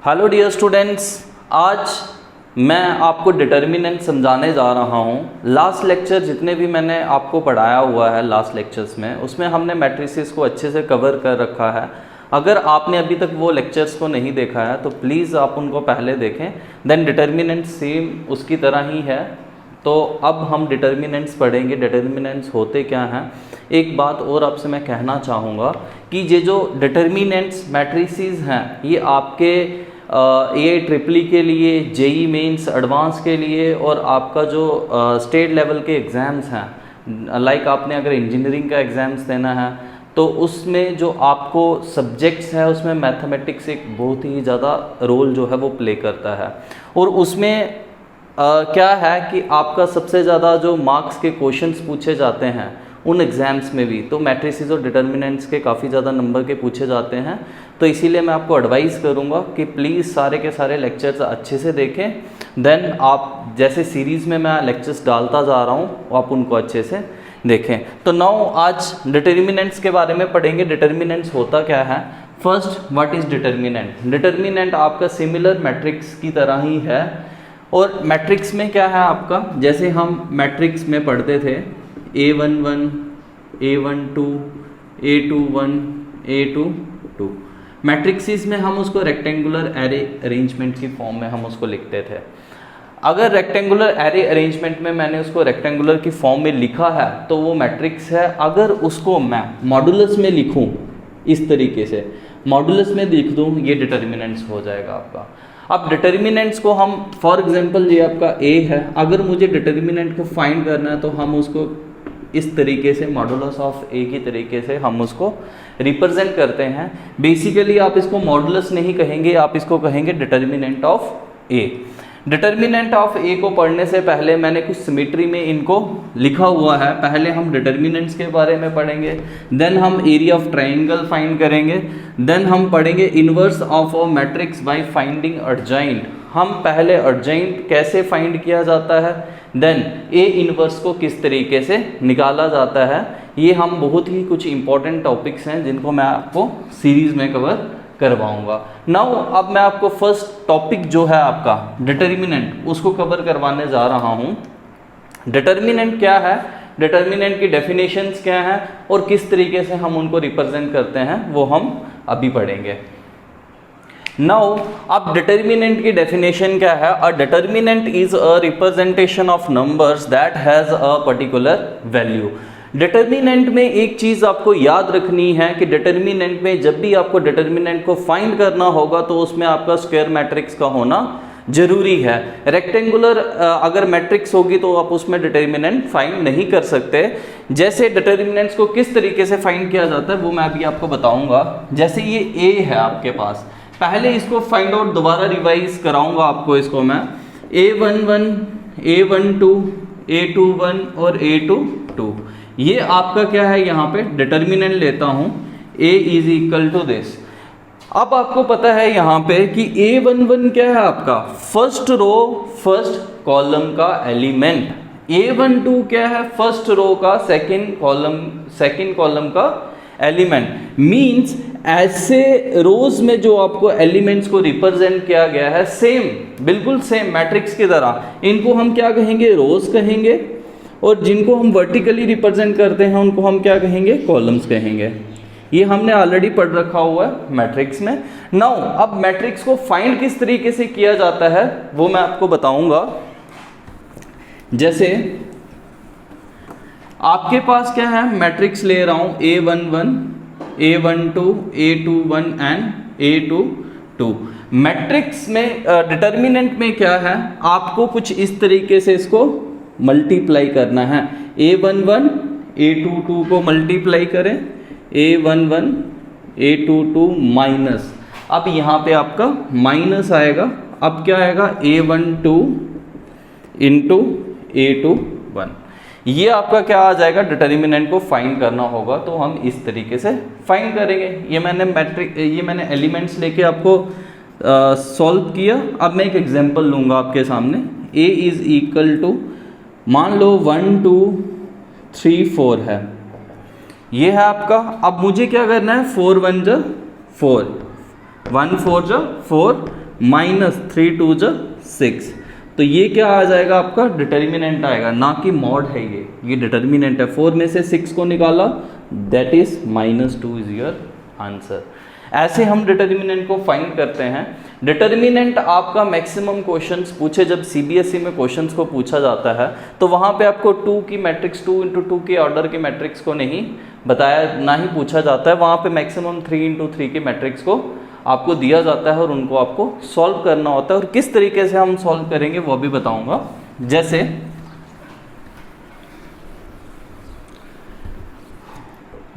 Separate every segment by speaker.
Speaker 1: Hello dear students, आज मैं आपको डिटर्मिनेंट समझाने जा रहा हूँ। लास्ट लेक्चर जितने भी मैंने आपको पढ़ाया हुआ है लास्ट लेक्चर्स में, उसमें हमने मैट्रिसेस को अच्छे से कवर कर रखा है। अगर आपने अभी तक वो लेक्चर्स को नहीं देखा है तो प्लीज़ आप उनको पहले देखें। देन डिटर्मिनेंट सेम उसकी तरह ही है। तो अब हम डिटर्मिनेंट्स पढ़ेंगे। डिटर्मिनेंट्स होते क्या हैं। एक बात और आपसे मैं कहना चाहूँगा कि ये जो डिटर्मिनेंट्स मैट्रिसेस हैं ये आपके ये ट्रिपली के लिए, जेई मेंस एडवांस के लिए और आपका जो स्टेट लेवल के एग्ज़ाम्स हैं, लाइक आपने अगर इंजीनियरिंग का एग्ज़ाम्स देना है तो उसमें जो आपको सब्जेक्ट्स है उसमें मैथमेटिक्स एक बहुत ही ज़्यादा रोल जो है वो प्ले करता है। और उसमें क्या है कि आपका सबसे ज़्यादा जो मार्क्स के क्वेश्चंस पूछे जाते हैं उन एग्ज़ाम्स में भी तो मैट्रिसेस और डिटर्मिनेंट्स के काफ़ी ज़्यादा नंबर के पूछे जाते हैं। तो इसीलिए मैं आपको एडवाइस करूंगा कि प्लीज़ सारे के सारे लेक्चर्स अच्छे से देखें। देन आप जैसे सीरीज़ में मैं लेक्चर्स डालता जा रहा हूँ आप उनको अच्छे से देखें। तो नाउ आज डिटर्मिनेंट्स के बारे में पढ़ेंगे। डिटर्मिनेंट्स होता क्या है। First, what is determinant. Determinant आपका सिमिलर मैट्रिक्स की तरह ही है। और मैट्रिक्स में क्या है आपका, जैसे हम मैट्रिक्स में पढ़ते थे A11, A12, A21, A22। Matrices में हम उसको रेक्टेंगुलर एरे अरेंजमेंट की फॉर्म में हम उसको लिखते थे। अगर रेक्टेंगुलर एरे अरेंजमेंट में मैंने उसको रेक्टेंगुलर की फॉर्म में लिखा है तो वो मैट्रिक्स है। अगर उसको मैं मॉडुलस में लिखूं, इस तरीके से मॉडुलस में लिख दूं, ये डिटर्मिनेंट्स हो जाएगा आपका। अब डिटर्मिनेंट्स को हम, फॉर एग्जांपल ये आपका A है, अगर मुझे डिटर्मिनेंट को फाइंड करना है तो हम उसको इस तरीके से मॉडुलस ऑफ A की तरीके से हम उसको रिप्रेजेंट करते हैं। बेसिकली आप इसको मॉडुलस नहीं कहेंगे, आप इसको कहेंगे determinant of A। Determinant of A को पढ़ने से पहले मैंने कुछ सिमेट्री में इनको लिखा हुआ है। पहले हम डिटर्मिनेंट्स के बारे में पढ़ेंगे, देन हम एरिया ऑफ ट्रायंगल फाइंड करेंगे, देन हम पढ़ेंगे inverse of a matrix by finding adjoint. हम पहले एडजॉइंट कैसे फाइंड किया जाता है, देन A इनवर्स को किस तरीके से निकाला जाता है। ये हम बहुत ही कुछ इंपॉर्टेंट टॉपिक्स हैं जिनको मैं आपको सीरीज में कवर करवाऊंगा। नाउ अब मैं आपको फर्स्ट टॉपिक जो है आपका डिटर्मिनेंट, उसको कवर करवाने जा रहा हूं। डिटर्मिनेंट क्या है, डिटर्मिनेंट की डेफिनेशंस क्या है और किस तरीके से हम उनको रिप्रेजेंट करते हैं वो हम अभी पढ़ेंगे। नाउ अब डिटर्मिनेंट की डेफिनेशन क्या है। अ determinant is a representation of numbers that has a particular value. Determinant में एक चीज आपको याद रखनी है कि डिटर्मिनेंट में जब भी आपको डिटर्मिनेंट को फाइंड करना होगा तो उसमें आपका स्क्वायर मैट्रिक्स का होना जरूरी है। रेक्टेंगुलर अगर मैट्रिक्स होगी तो आप उसमें डिटर्मिनेंट फाइंड नहीं कर सकते। जैसे डिटर्मिनेंट्स को किस तरीके से फाइंड किया जाता है वो मैं अभी आपको बताऊंगा। जैसे ये A है आपके पास, पहले इसको फाइंड आउट दोबारा रिवाइज कराऊंगा आपको। इसको मैं A11, A12, A21 और A22, ये आपका क्या है, यहाँ पे डिटर्मिनेंट लेता हूं A is equal to this. अब आपको पता है यहाँ पे कि A11 क्या है आपका, फर्स्ट रो फर्स्ट कॉलम का एलिमेंट। A12 क्या है, फर्स्ट रो का सेकंड कॉलम का एलिमेंट। मींस ऐसे रोज में जो आपको एलिमेंट्स को रिप्रेजेंट किया गया है सेम, बिल्कुल सेम मैट्रिक्स की तरह, इनको हम क्या कहेंगे, रोज कहेंगे। और जिनको हम वर्टिकली रिप्रेजेंट करते हैं उनको हम क्या कहेंगे, कॉलम्स कहेंगे। ये हमने ऑलरेडी पढ़ रखा हुआ है मैट्रिक्स में। नाउ अब मैट्रिक्स को फाइंड किस तरीके से किया जाता है वो मैं आपको बताऊंगा। जैसे आपके पास क्या है, मैट्रिक्स ले रहा हूं A11, A12, A21 and A22। Matrix में डिटर्मिनेंट में क्या है, आपको कुछ इस तरीके से इसको मल्टीप्लाई करना है। A11 A22 को मल्टीप्लाई करें, A11 A22 माइनस, अब यहाँ पे आपका माइनस आएगा। अब क्या आएगा, A12 इंटू A21। ये आपका क्या आ जाएगा, डिटर्मिनेंट को फाइंड करना होगा तो हम इस तरीके से फाइंड करेंगे। ये मैंने एलिमेंट्स लेके आपको सॉल्व किया। अब मैं एक एग्जांपल लूँगा आपके सामने। A इज इक्वल टू, मान लो 1 2 3 4 है, ये है आपका। अब मुझे क्या करना है, 4 1 जा 4, 1 4 जा 4, माइनस 3 2 जा 6। तो ये क्या आ जाएगा आपका डिटर्मिनेंट आएगा, ना कि मॉड है ये डिटर्मिनेंट है। 4 में से 6 को निकाला, that is -2 is your answer. ऐसे हम डिटर्मिनेंट को फाइंड करते हैं। डिटर्मिनेंट आपका मैक्सिमम क्वेश्चंस पूछे, जब सीबीएसई में क्वेश्चंस को पूछा जाता है तो वहाँ पे आपको 2 की मैट्रिक्स 2 × 2 के ऑर्डर की मैट्रिक्स को नहीं बताया, ना ही पूछा जाता है। वहाँ पे मैक्सिमम 3 × 3 की मैट्रिक्स को आपको दिया जाता है और उनको आपको सॉल्व करना होता है। और किस तरीके से हम सॉल्व करेंगे वो भी बताऊंगा। जैसे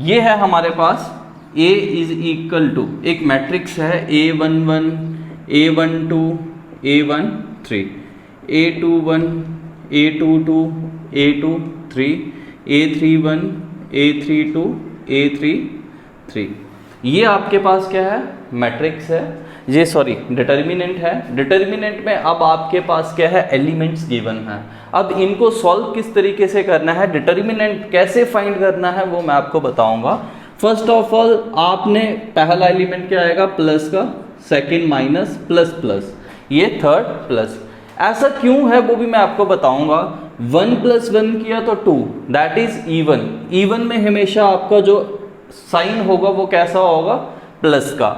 Speaker 1: ये है हमारे पास A इज इक्वल टू एक मैट्रिक्स है A11 A12 A13 A21 A22 A23 A31 A32 A33। ये आपके पास क्या है, मैट्रिक्स है, ये सॉरी डिटर्मिनेंट है। डिटर्मिनेंट में अब आपके पास क्या है, एलिमेंट्स गिवन है। अब इनको सॉल्व किस तरीके से करना है, डिटर्मिनेंट कैसे फाइंड करना है वो मैं आपको बताऊंगा। फर्स्ट ऑफ ऑल आपने पहला एलिमेंट क्या आएगा प्लस का, सेकंड माइनस, प्लस प्लस, ये थर्ड प्लस। ऐसा क्यों है वो भी मैं आपको बताऊंगा। 1 + 1 किया तो 2, दैट इज इवन। इवन में हमेशा आपका जो साइन होगा वो कैसा होगा, प्लस का।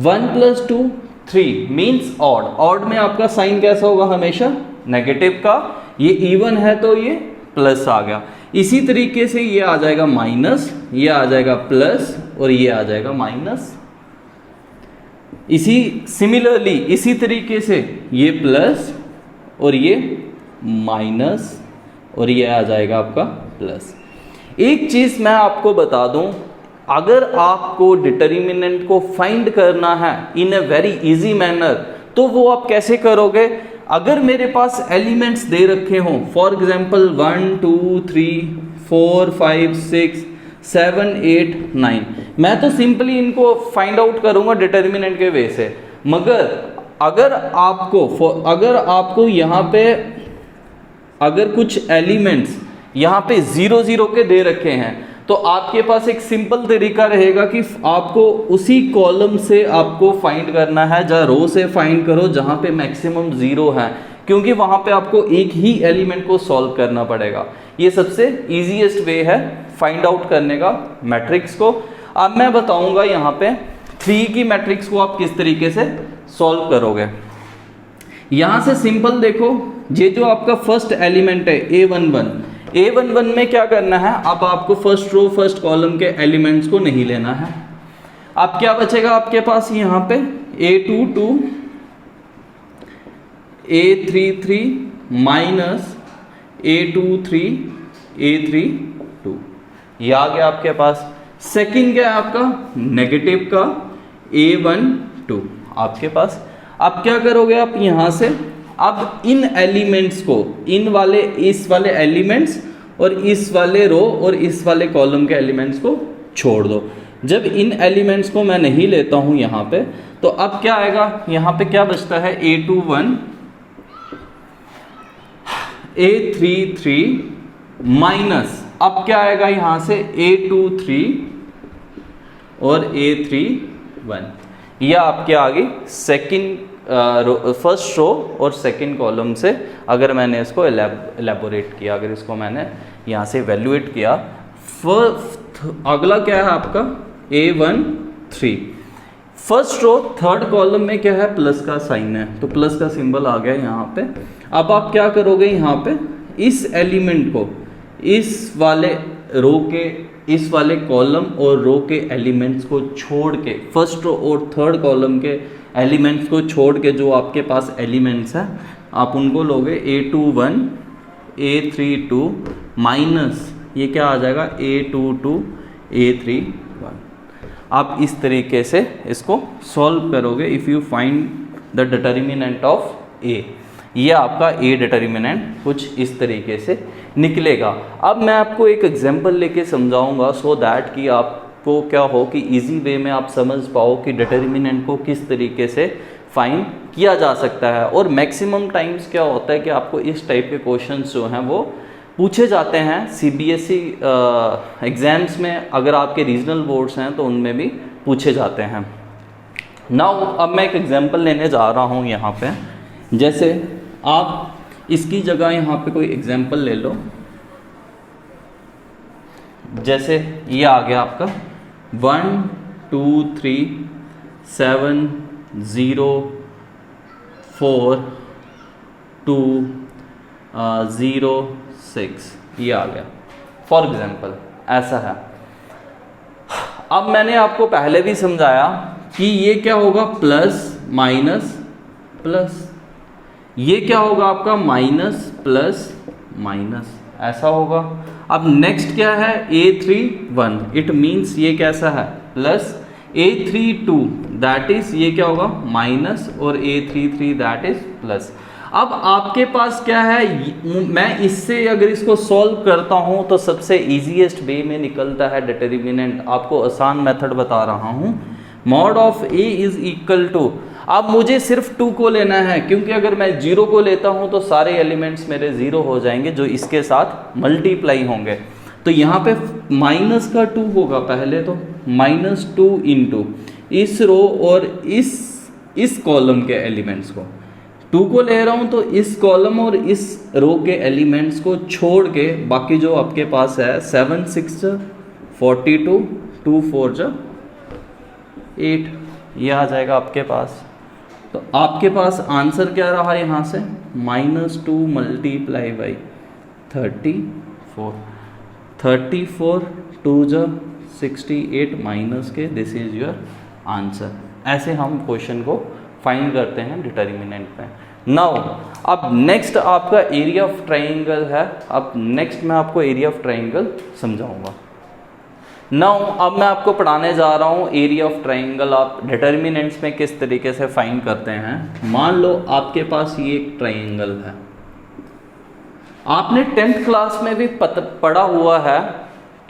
Speaker 1: 1 + 2 3 मीन्स ऑड। ऑड में आपका साइन कैसा होगा, हमेशा नेगेटिव का। ये इवन है तो ये प्लस आ गया। इसी तरीके से ये आ जाएगा माइनस, ये आ जाएगा प्लस और ये आ जाएगा माइनस। सिमिलरली इसी तरीके से ये प्लस और ये माइनस और ये आ जाएगा आपका प्लस। एक चीज मैं आपको बता दूं, अगर आपको डिटर्मिनेंट को फाइंड करना है इन अ वेरी इजी मैनर तो वो आप कैसे करोगे। अगर मेरे पास एलिमेंट्स दे रखे हों, फॉर एग्जांपल 1 2 3 4 5 6 7 8 9, मैं तो सिंपली इनको फाइंड आउट करूंगा डिटर्मिनेंट के वे से। मगर अगर आपको यहाँ पे अगर कुछ एलिमेंट्स यहाँ पे 0 0 के दे रखे हैं तो आपके पास एक सिंपल तरीका रहेगा कि आपको उसी कॉलम से आपको फाइंड करना है, या रो से फाइंड करो जहाँ पे मैक्सिमम 0 है, क्योंकि वहाँ पे आपको एक ही एलिमेंट को सॉल्व करना पड़ेगा। ये सबसे इजीएस्ट वे है फाइंड आउट करने का मैट्रिक्स को। अब मैं बताऊंगा यहाँ पे 3 की मैट्रिक्स को आप किस तरीके से सॉल्व करोगे। यहाँ से सिंपल देखो, ये जो आपका फर्स्ट एलिमेंट है A11 में क्या करना है, अब आपको फर्स्ट रो फर्स्ट कॉलम के एलिमेंट्स को नहीं लेना है। अब क्या बचेगा आपके पास यहाँ पे A22 A33 minus A23 A32, ये आ गया आपके पास। सेकंड क्या है आपका नेगेटिव का A12 आपके पास। अब क्या करोगे आप यहाँ से, अब इन एलिमेंट्स को, इस वाले एलिमेंट्स और इस वाले रो और इस वाले कॉलम के एलिमेंट्स को छोड़ दो। जब इन एलिमेंट्स को मैं नहीं लेता हूं यहाँ पे, तो अब क्या आएगा, यहाँ पे क्या बचता है A21 A33 माइनस, अब क्या आएगा यहाँ से A23 और A31। यह आपके आगे सेकंड फर्स्ट रो और सेकंड कॉलम से अगर मैंने इसको एलैबोरेट किया, अगर इसको मैंने यहाँ से इवैल्यूएट किया। अगला क्या है आपका A13। First row third column में क्या है, प्लस का साइन है, तो प्लस का सिंबल आ गया यहाँ पे। अब आप क्या करोगे, यहाँ पे इस एलिमेंट को इस वाले रो के, इस वाले कॉलम और रो के एलिमेंट्स को छोड़ के, फर्स्ट रो और थर्ड कॉलम के एलिमेंट्स को छोड़ के जो आपके पास एलिमेंट्स हैं आप उनको लोगे। A21 A32 माइनस ये क्या आ जाएगा A22 A31। आप इस तरीके से इसको सॉल्व करोगे। If you find the determinant of A, ये आपका A डिटर्मिनेंट कुछ इस तरीके से निकलेगा। अब मैं आपको एक एग्जांपल लेके समझाऊंगा सो दैट कि आपको क्या हो कि इजी वे में आप समझ पाओ कि डिटर्मिनेंट को किस तरीके से फाइंड किया जा सकता है। और मैक्सिमम टाइम्स क्या होता है कि आपको इस टाइप के क्वेश्चंस जो हैं वो पूछे जाते हैं CBSE एग्ज़ाम्स में, अगर आपके रीजनल बोर्ड्स हैं तो उनमें भी पूछे जाते हैं। नाउ अब मैं एक एग्जांपल लेने जा रहा हूँ यहाँ पे। जैसे आप इसकी जगह यहाँ पे कोई एग्जांपल ले लो। जैसे ये आ गया आपका 1 2 3 7 0 4 2 0 6 ये आ गया फॉर एग्जांपल, ऐसा है। अब मैंने आपको पहले भी समझाया कि ये क्या होगा, प्लस माइनस प्लस, ये क्या होगा आपका माइनस प्लस माइनस, ऐसा होगा। अब नेक्स्ट क्या है, A31, इट मीन्स ये कैसा है प्लस, A32 दैट इज ये क्या होगा माइनस, और A33 दैट इज प्लस। अब आपके पास क्या है, मैं इससे अगर इसको सॉल्व करता हूं तो सबसे इजीएस्ट वे में निकलता है डिटर्मिनेंट। आपको आसान मेथड बता रहा हूं, mod of A is equal to, अब मुझे सिर्फ 2 को लेना है, क्योंकि अगर मैं 0 को लेता हूं तो सारे एलिमेंट्स मेरे 0 हो जाएंगे जो इसके साथ मल्टीप्लाई होंगे। तो यहाँ पे माइनस का 2 होगा पहले, तो -2 इंटू इस रो और इस कॉलम के एलिमेंट्स को 2 को ले रहा हूँ, तो इस कॉलम और इस रो के एलिमेंट्स को छोड़ के बाकी जो आपके पास है 7 6 42 2 4 8 ये आ जाएगा आपके पास। तो आपके पास आंसर क्या रहा यहाँ से, -2 मल्टीप्लाई बाई 34 34 2 68 माइनस के, दिस इज योर आंसर। ऐसे हम क्वेश्चन को फाइंड करते हैं डिटर्मिनेंट में। नाउ अब नेक्स्ट आपका एरिया ऑफ ट्राइंगल है। अब नेक्स्ट मैं आपको एरिया ऑफ ट्राइंगल समझाऊंगा। नाउ अब मैं आपको पढ़ाने जा रहा हूँ एरिया ऑफ ट्राइंगल आप डिटर्मिनेंट्स में किस तरीके से फाइंड करते हैं। मान लो आपके पास ये एक ट्राइंगल है, आपने 10th क्लास में भी पढ़ा हुआ है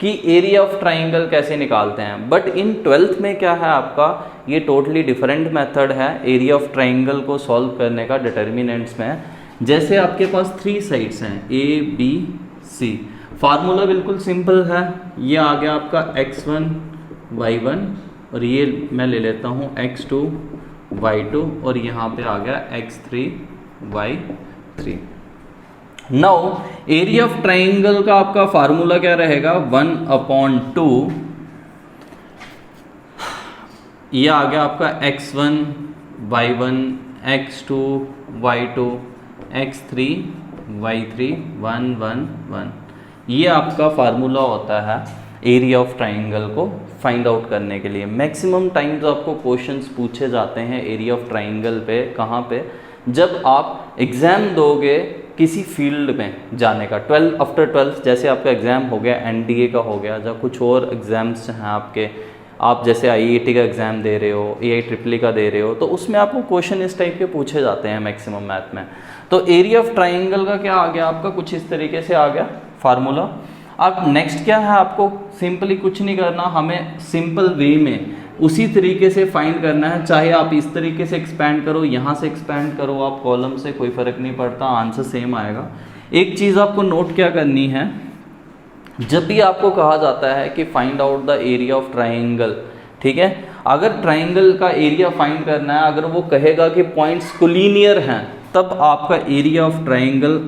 Speaker 1: कि एरिया ऑफ ट्राइंगल कैसे निकालते हैं, बट इन 12th में क्या है आपका, ये टोटली डिफरेंट मेथड है एरिया ऑफ ट्राइंगल को सॉल्व करने का डिटर्मिनेंट्स में। जैसे आपके पास 3 साइड्स हैं ABC, फार्मूला बिल्कुल सिंपल है, ये आ गया आपका x1 y1 और ये मैं ले लेता हूँ x2 y2 और यहाँ पे आ गया x3 y3। Now area of triangle का आपका फार्मूला क्या रहेगा, 1/2, ये आ गया आपका x1 y1 x2 y2 x3 y3 1 1 1, ये आपका फार्मूला होता है एरिया ऑफ ट्राइंगल को फाइंड आउट करने के लिए। मैक्सिमम टाइम तो आपको क्वेश्चंस पूछे जाते हैं एरिया ऑफ ट्राइंगल पे, कहाँ पे, जब आप एग्ज़ाम दोगे किसी फील्ड में जाने का, 12 आफ्टर 12 जैसे आपका एग्ज़ाम हो गया NDA का हो गया, जब कुछ और एग्ज़ाम्स हैं आपके, आप जैसे IIT का एग्ज़ाम दे रहे हो, AIEEE का दे रहे हो, तो उसमें आपको क्वेश्चन इस टाइप के पूछे जाते हैं मैक्सिमम मैथ में। तो एरिया ऑफ ट्राइंगल का क्या आ गया आपका, कुछ इस तरीके से आ गया फार्मूला। अब नेक्स्ट क्या है, आपको सिंपली कुछ नहीं करना, हमें सिंपल वे में उसी तरीके से फाइंड करना है। चाहे आप इस तरीके से एक्सपैंड करो, यहाँ से एक्सपैंड करो, आप कॉलम से, कोई फ़र्क नहीं पड़ता, आंसर सेम आएगा। एक चीज़ आपको नोट क्या करनी है, जब भी आपको कहा जाता है कि find out the area of triangle, ठीक है, अगर ट्राइंगल का एरिया फाइंड करना है, अगर वो कहेगा कि पॉइंट्स कोलिनियर हैं, तब आपका एरिया ऑफ ट्राइंगल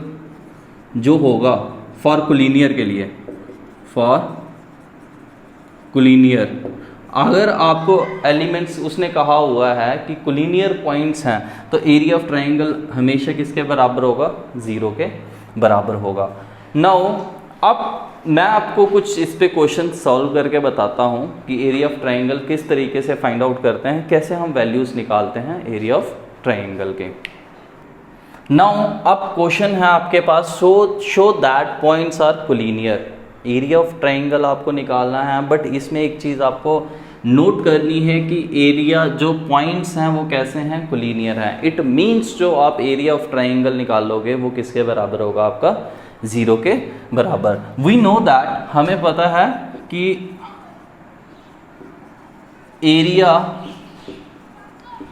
Speaker 1: जो होगा फॉर कोलिनियर के लिए, फॉर कोलिनियर, अगर आपको एलिमेंट्स उसने कहा हुआ है कि कोलिनियर पॉइंट्स हैं, तो एरिया ऑफ ट्राइंगल हमेशा किसके बराबर होगा, 0 के बराबर होगा। नाउ अब मैं आपको कुछ इस पे क्वेश्चन सॉल्व करके बताता हूँ कि एरिया ऑफ ट्राइंगल किस तरीके से फाइंड आउट करते हैं, कैसे हम वैल्यूज़ निकालते हैं एरिया ऑफ ट्राइंगल के। नाउ अब क्वेश्चन है आपके पास, show that points are collinear. Area of triangle आपको निकालना है, बट इसमें एक चीज़ आपको नोट करनी है कि एरिया जो पॉइंट्स हैं वो कैसे हैं, कोलिनियर हैं। इट मीन्स जो आप एरिया ऑफ ट्राइंगल निकालोगे वो किसके बराबर होगा, आपका 0 के बराबर। वी नो दैट, हमें पता है कि एरिया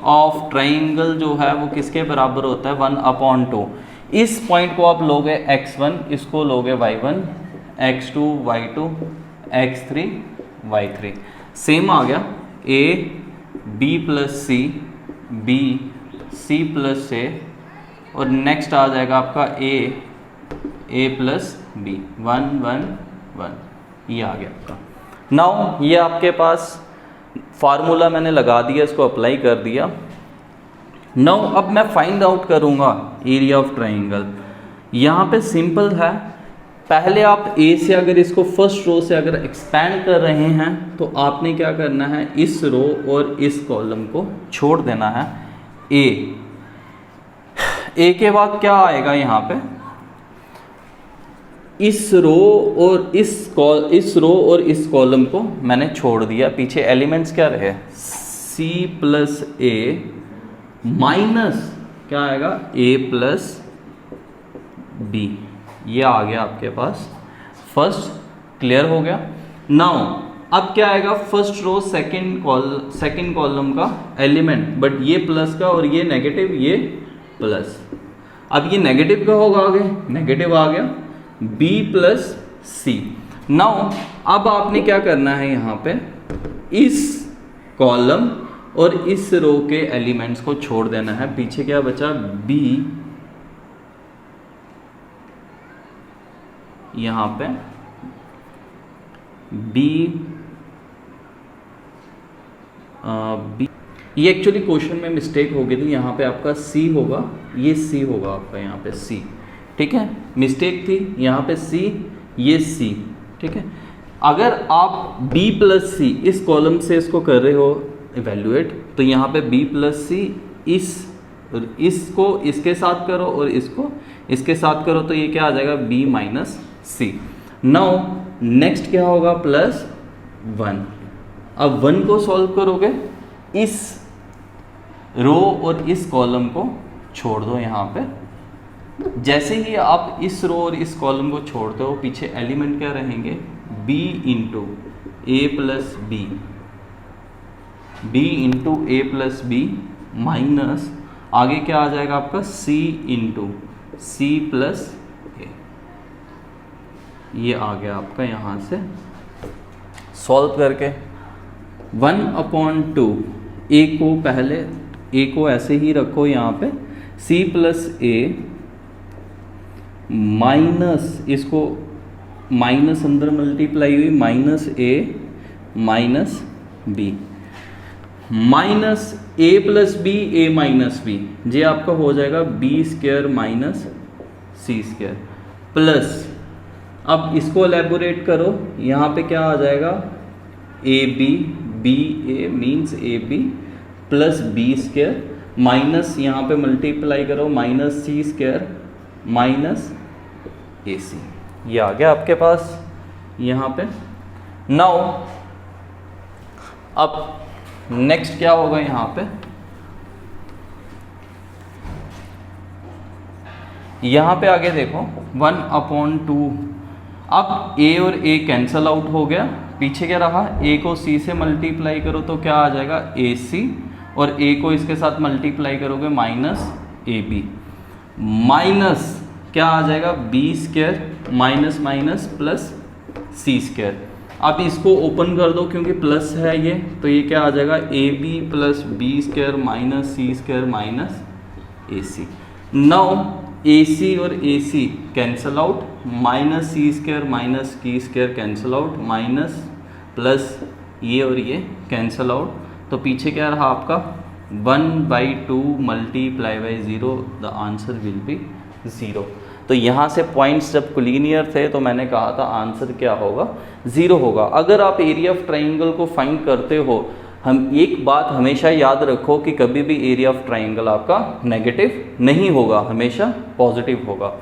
Speaker 1: ऑफ ट्राइंगल जो है वो किसके बराबर होता है, 1/2। इस पॉइंट को आप लोगे x1, इसको लोगे y1, x2 y2 x3 y3, same आ गया बी प्लस सी, बी सी प्लस ए, और नेक्स्ट आ जाएगा आपका ए प्लस बी, 1 1 1, ये आ गया आपका। नाउ ये आपके पास फार्मूला मैंने लगा दिया, इसको अप्लाई कर दिया। नाउ अब मैं फाइंड आउट करूंगा एरिया ऑफ ट्राइंगल। यहाँ पे सिंपल है, पहले आप ए से अगर इसको फर्स्ट रो से अगर एक्सपैंड कर रहे हैं तो आपने क्या करना है, इस रो और इस कॉलम को छोड़ देना है। ए के बाद क्या आएगा यहाँ पे, इस रो और इस रो और इस कॉलम को मैंने छोड़ दिया। पीछे एलिमेंट्स क्या रहे, सी प्लस ए माइनस क्या आएगा, ए प्लस बी, ये आ गया आपके पास। फर्स्ट क्लियर हो गया। नाउ अब क्या आएगा, फर्स्ट रो सेकंड कॉलम का एलिमेंट, बट ये प्लस का और ये नेगेटिव, ये प्लस। अब ये नेगेटिव का होगा, आगे नेगेटिव आ गया, b प्लस सी। नाउ अब आपने क्या करना है, यहाँ पे इस कॉलम और इस रो के एलिमेंट्स को छोड़ देना है। पीछे क्या बचा, b, यहाँ पे b, ये एक्चुअली क्वेश्चन में मिस्टेक हो गई थी, यहाँ पे आपका c होगा, ये c होगा आपका यहाँ पे c, ठीक है, मिस्टेक थी, यहाँ पे c, ये c, ठीक है। अगर आप b प्लस सी इस कॉलम से इसको कर रहे हो इवेल्युएट, तो यहाँ पे b प्लस सी इसको इसके साथ करो और इसको इसके साथ करो, तो ये क्या आ जाएगा, b माइनस सी। नाउ नेक्स्ट क्या होगा, प्लस 1। अब 1 को सॉल्व करोगे, इस रो और इस कॉलम को छोड़ दो यहाँ पे। जैसे ही आप इस रो और इस कॉलम को छोड़ते हो, पीछे एलिमेंट क्या रहेंगे, b इंटू ए प्लस बी, b इंटू ए प्लस बी माइनस आगे क्या आ जाएगा आपका, c इंटू सी प्लस ए। ये आ गया आपका यहाँ से सॉल्व करके 1/2। ए को पहले, ए को ऐसे ही रखो यहाँ पे, c प्लस ए माइनस, इसको माइनस अंदर मल्टीप्लाई हुई, minus A minus B, minus A plus B, A minus B, ये आपका हो जाएगा B square minus C square, plus अब इसको एलेबोरेट करो, यहाँ पे क्या आ जाएगा, A B, B A means A B plus B square, minus यहाँ पे मल्टीप्लाई करो, minus C square minus A C. ये आ गया आपके पास यहाँ पे। नाउ अब नेक्स्ट क्या होगा, यहाँ पे आगे देखो 1/2। अब a और a कैंसल आउट हो गया, पीछे क्या रहा, a को c से मल्टीप्लाई करो तो क्या आ जाएगा, ac, और a को इसके साथ मल्टीप्लाई करोगे माइनस ab, माइनस क्या आ जाएगा, b square minus minus plus c square. अब इसको ओपन कर दो क्योंकि प्लस है ये, तो ये क्या आ जाएगा, ab plus B square minus C square minus ac। Now ac और ac cancel out, minus C square minus की square cancel out, minus plus ये और ये कैंसल आउट, तो पीछे क्या रहा आपका 1/2 multiply by 0, the answer will be 0। तो यहाँ से पॉइंट्स जब कोलिनियर थे तो मैंने कहा था आंसर क्या होगा, 0 होगा। अगर आप एरिया ऑफ ट्राइंगल को फाइंड करते हो, हम एक बात हमेशा याद रखो कि कभी भी एरिया ऑफ ट्राइंगल आपका नेगेटिव नहीं होगा, हमेशा पॉजिटिव होगा।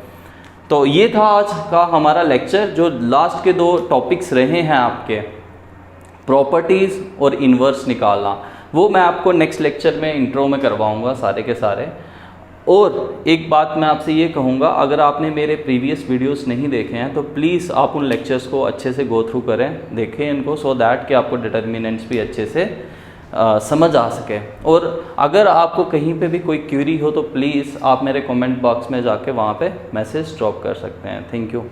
Speaker 1: तो ये था आज का हमारा लेक्चर, जो लास्ट के 2 टॉपिक्स रहे हैं आपके, प्रॉपर्टीज़ और इन्वर्स निकालना, वो मैं आपको नेक्स्ट लेक्चर में इंट्रो में करवाऊंगा सारे के सारे। और एक बात मैं आपसे ये कहूँगा, अगर आपने मेरे प्रीवियस वीडियोस नहीं देखे हैं तो प्लीज़ आप उन लेक्चर्स को अच्छे से गो थ्रू करें, देखें इनको, सो दैट कि आपको डिटर्मिनेंट्स भी अच्छे से समझ आ सके। और अगर आपको कहीं पे भी कोई क्वेरी हो तो प्लीज़ आप मेरे कमेंट बॉक्स में जाके वहाँ पे मैसेज ड्रॉप कर सकते हैं। Thank you.